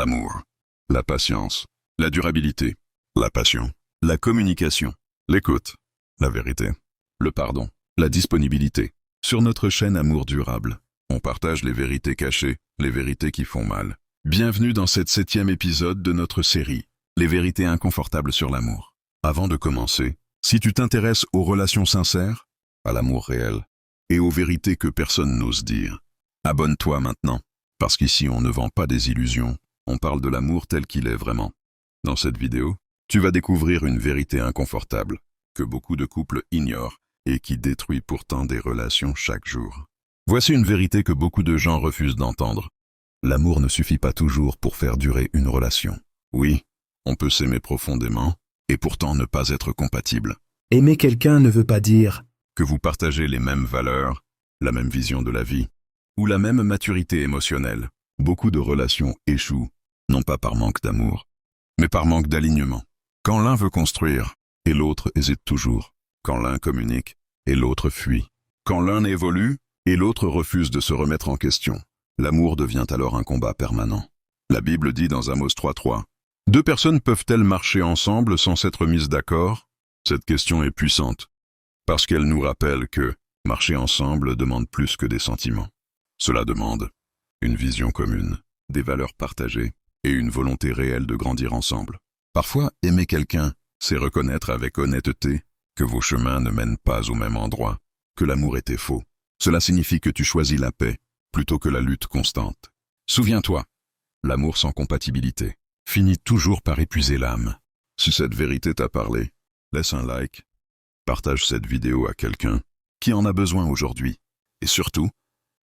l'amour, la patience, la durabilité, la passion, la communication, l'écoute, la vérité, le pardon, la disponibilité. Sur notre chaîne Amour Durable, on partage les vérités cachées, les vérités qui font mal. Bienvenue dans cette 7e épisode de notre série, Les vérités inconfortables sur l'amour. Avant de commencer, si tu t'intéresses aux relations sincères, à l'amour réel, et aux vérités que personne n'ose dire, abonne-toi maintenant, parce qu'ici on ne vend pas des illusions, on parle de l'amour tel qu'il est vraiment. Dans cette vidéo, tu vas découvrir une vérité inconfortable, que beaucoup de couples ignorent, et qui détruit pourtant des relations chaque jour. Voici une vérité que beaucoup de gens refusent d'entendre. L'amour ne suffit pas toujours pour faire durer une relation. Oui, on peut s'aimer profondément, et pourtant ne pas être compatible. Aimer quelqu'un ne veut pas dire Que vous partagez les mêmes valeurs, la même vision de la vie, ou la même maturité émotionnelle. Beaucoup de relations échouent, non pas par manque d'amour, mais par manque d'alignement. Quand l'un veut construire, et l'autre hésite toujours. Quand l'un communique, et l'autre fuit. Quand l'un évolue, et l'autre refuse de se remettre en question. L'amour devient alors un combat permanent. La Bible dit dans Amos 3:3, « Deux personnes peuvent-elles marcher ensemble sans s'être mises d'accord ?» Cette question est puissante, parce qu'elle nous rappelle que marcher ensemble demande plus que des sentiments. Cela demande une vision commune, des valeurs partagées et une volonté réelle de grandir ensemble. Parfois, aimer quelqu'un, c'est reconnaître avec honnêteté que vos chemins ne mènent pas au même endroit, que l'amour était faux. Cela signifie que tu choisis la paix plutôt que la lutte constante. Souviens-toi, l'amour sans compatibilité finit toujours par épuiser l'âme. Si cette vérité t'a parlé, laisse un like, partage cette vidéo à quelqu'un qui en a besoin aujourd'hui. Et surtout,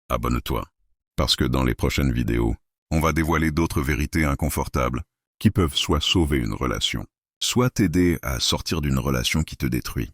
abonne-toi, parce que dans les prochaines vidéos, on va dévoiler d'autres vérités inconfortables qui peuvent soit sauver une relation, soit t'aider à sortir d'une relation qui te détruit.